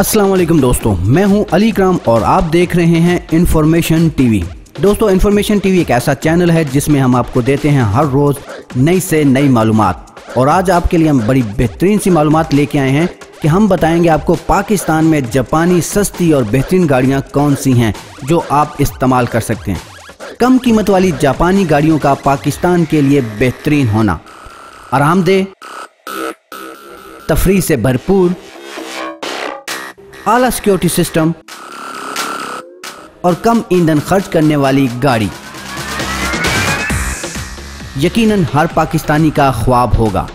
अस्सलाम वालेकुम दोस्तों, मैं हूं अली इकराम और आप देख रहे हैं इन्फॉर्मेशन टीवी। दोस्तों, इन्फॉर्मेशन टीवी एक ऐसा चैनल है जिसमें हम आपको देते हैं हर रोज़ नई से नई मालूमात। और आज आपके लिए हम बड़ी बेहतरीन सी मालूमात लेके आए हैं कि हम बताएंगे आपको पाकिस्तान में जापानी सस्ती और बेहतरीन गाड़ियाँ कौन सी हैं जो आप इस्तेमाल कर सकते हैं। कम कीमत वाली जापानी गाड़ियों का पाकिस्तान के लिए बेहतरीन होना, आरामदेह, तफरीह से भरपूर, आला सिक्योरिटी सिस्टम और कम ईंधन खर्च करने वाली गाड़ी यकीनन हर पाकिस्तानी का ख्वाब होगा।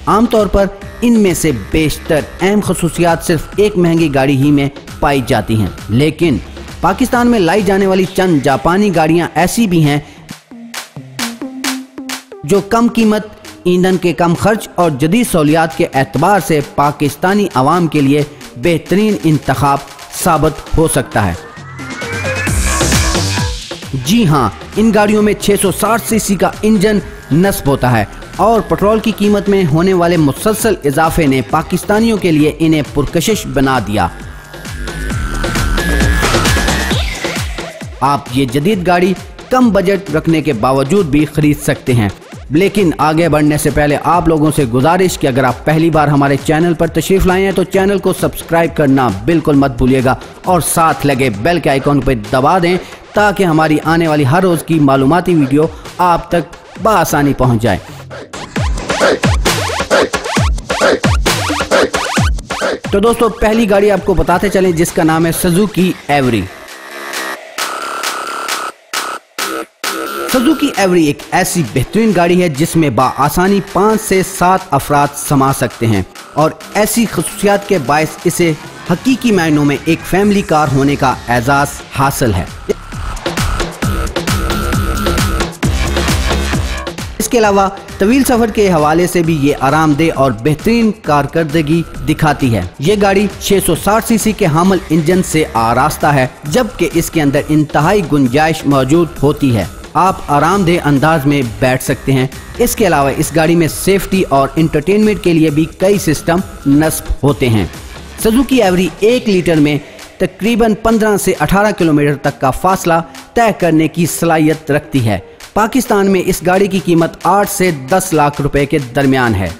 आमतौर पर इनमें से बेशतर अहम खसूसियात सिर्फ एक महंगी गाड़ी ही में पाई जाती हैं, लेकिन पाकिस्तान में लाई जाने वाली चंद जापानी गाड़ियां ऐसी भी हैं जो कम कीमत, ईंधन के कम खर्च और जदीद सहूलियात के एतबार से पाकिस्तानी आवाम के लिए बेहतरीन इंतखाब साबित हो सकता है। जी हाँ, इन गाड़ियों में 660 सीसी का इंजन नस्ब होता है और पेट्रोल की कीमत में होने वाले मुसलसल इजाफे ने पाकिस्तानियों के लिए इन्हें पुरकशिश बना दिया। आप ये जदीद गाड़ी कम बजट रखने के बावजूद भी खरीद सकते हैं, लेकिन आगे बढ़ने से पहले आप लोगों से गुजारिश कि अगर आप पहली बार हमारे चैनल पर तशरीफ लाए हैं तो चैनल को सब्सक्राइब करना बिल्कुल मत भूलिएगा और साथ लगे बेल के आइकॉन पर दबा दें ताकि हमारी आने वाली हर रोज़ की मालूमाती वीडियो आप तक बआसानी पहुंच जाए। तो दोस्तों, पहली गाड़ी आपको बताते चलें जिसका नाम है सुजुकी एवरी। सुजुकी एवरी एक ऐसी बेहतरीन गाड़ी है जिसमें बाआसानी 5 से 7 अफराद समा सकते हैं और ऐसी खसूसियात के बायस इसे हकीकी मायनों में एक फैमिली कार होने का एजाज हासिल है। इसके अलावा तवील सफर के हवाले से भी ये आरामदेह और बेहतरीन कारकर्दगी दिखाती है। ये गाड़ी 660 सीसी के हामिल इंजन से आरास्ता है, जबकि इसके अंदर इंतहाई गुंजाइश मौजूद होती है। आप आरामदेह अंदाज में बैठ सकते हैं। इसके अलावा इस गाड़ी में सेफ्टी और एंटरटेनमेंट के लिए भी कई सिस्टम नस्ब होते हैं। सुजुकी एवरी 1 लीटर में तकरीबन 15 से 18 किलोमीटर तक का फासला तय करने की सलाहियत रखती है। पाकिस्तान में इस गाड़ी की कीमत 8 से 10 लाख रुपए के दरमियान है।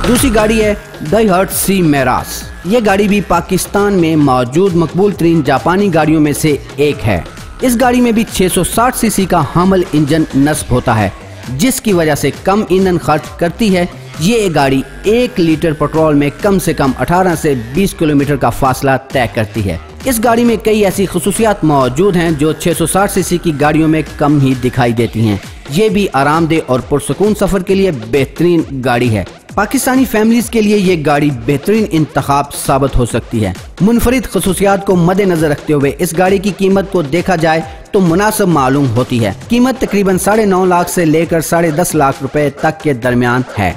दूसरी गाड़ी है दाइहात्सू मेरास। ये गाड़ी भी पाकिस्तान में मौजूद मकबूल तरीन जापानी गाड़ियों में से एक है। इस गाड़ी में भी 660 सीसी का हामिल इंजन नस्ब होता है, जिसकी वजह से कम ईंधन खर्च करती है। ये गाड़ी 1 लीटर पेट्रोल में कम से कम 18 से 20 किलोमीटर का फासला तय करती है। इस गाड़ी में कई ऐसी खसूसियात मौजूद हैं जो 660 सीसी की गाड़ियों में कम ही दिखाई देती हैं। ये भी आरामदेह और पुरसकून सफर के लिए बेहतरीन गाड़ी है। पाकिस्तानी फैमिलीज के लिए ये गाड़ी बेहतरीन इंतखाब साबित हो सकती है। मुनफरिद खसूसियात को मद्देनजर रखते हुए इस गाड़ी की कीमत को देखा जाए तो मुनासिब मालूम होती है। कीमत तकरीबन 9.5 लाख से लेकर 10.5 लाख रुपए तक के दरमियान है।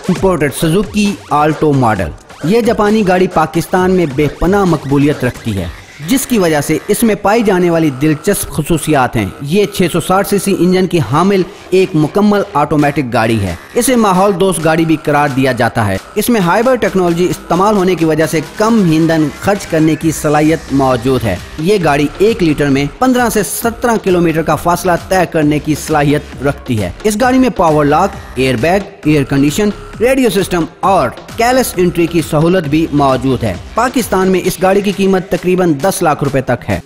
Imported Suzuki Alto model. ये जापानी गाड़ी पाकिस्तान में बेपनाह मकबूलियत रखती है, जिसकी वजह से इसमें पाई जाने वाली दिलचस्प खसूसियात हैं। ये 660 सीसी इंजन की हामिल एक मुकम्मल ऑटोमेटिक गाड़ी है। इसे माहौल दोस्त गाड़ी भी करार दिया जाता है। इसमें हाइब्रिड टेक्नोलॉजी इस्तेमाल होने की वजह से कम ईंधन खर्च करने की सलाहियत मौजूद है। ये गाड़ी 1 लीटर में 15 से 17 किलोमीटर का फासला तय करने की सलाहियत रखती है। इस गाड़ी में power lock, airbag, air condition, radio system और कैलेस एंट्री की सहूलत भी मौजूद है। पाकिस्तान में इस गाड़ी की कीमत तकरीबन 10 लाख रुपए तक है।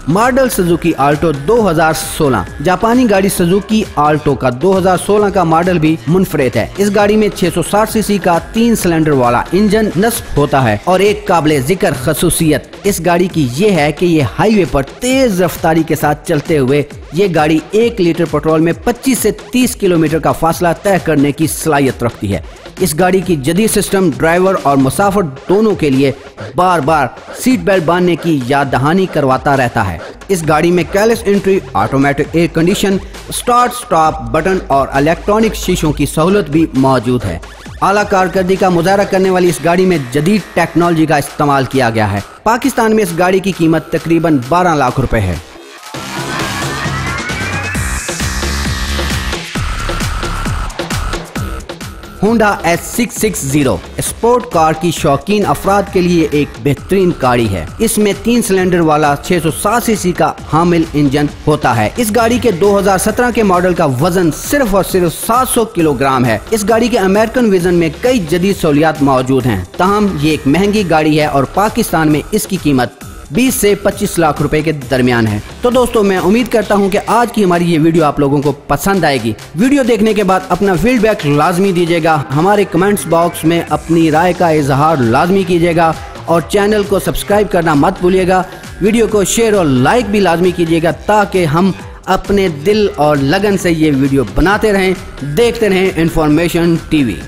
Model Suzuki Alto 2016। जापानी गाड़ी सुजुकी आल्टो का 2016 का मॉडल भी मुनफरिद है। इस गाड़ी में 660 सीसी का 3 सिलेंडर वाला इंजन नस्ब होता है और एक काबिल जिक्र खसूसियत इस गाड़ी की ये है कि ये हाईवे पर तेज रफ्तारी के साथ चलते हुए ये गाड़ी 1 लीटर पेट्रोल में 25 से 30 किलोमीटर का फासला तय करने की सलाहियत रखती है। इस गाड़ी की जदीद सिस्टम ड्राइवर और मुसाफिर दोनों के लिए बार बार सीट बेल्ट बांधने की याद दहानी करवाता रहता है। है। इस गाड़ी में careless entry, automatic air condition, start stop button और इलेक्ट्रॉनिक शीशों की सहूलत भी मौजूद है। आला कारकर्दगी का मुजाहरा करने वाली इस गाड़ी में जदीद टेक्नोलॉजी का इस्तेमाल किया गया है। पाकिस्तान में इस गाड़ी की कीमत तकरीबन 12 लाख रुपए है। होंडा S660 स्पोर्ट कार की शौकीन अफराद के लिए एक बेहतरीन गाड़ी है। इसमें 3 सिलेंडर वाला 660 सीसी का हामिल इंजन होता है। इस गाड़ी के 2017 के मॉडल का वजन सिर्फ और सिर्फ 700 किलोग्राम है। इस गाड़ी के अमेरिकन वर्जन में कई जदीद सहूलियात मौजूद हैं। ताहम ये एक महंगी गाड़ी है और पाकिस्तान में इसकी कीमत 20 से 25 लाख रुपए के दरमियान है। तो दोस्तों, मैं उम्मीद करता हूं कि आज की हमारी ये वीडियो आप लोगों को पसंद आएगी। वीडियो देखने के बाद अपना फीडबैक लाजमी दीजिएगा, हमारे कमेंट्स बॉक्स में अपनी राय का इजहार लाजमी कीजिएगा और चैनल को सब्सक्राइब करना मत भूलिएगा। वीडियो को शेयर और लाइक भी लाजमी कीजिएगा ताकि हम अपने दिल और लगन से ये वीडियो बनाते रहें, देखते रहें इन्फॉर्मेशन टीवी।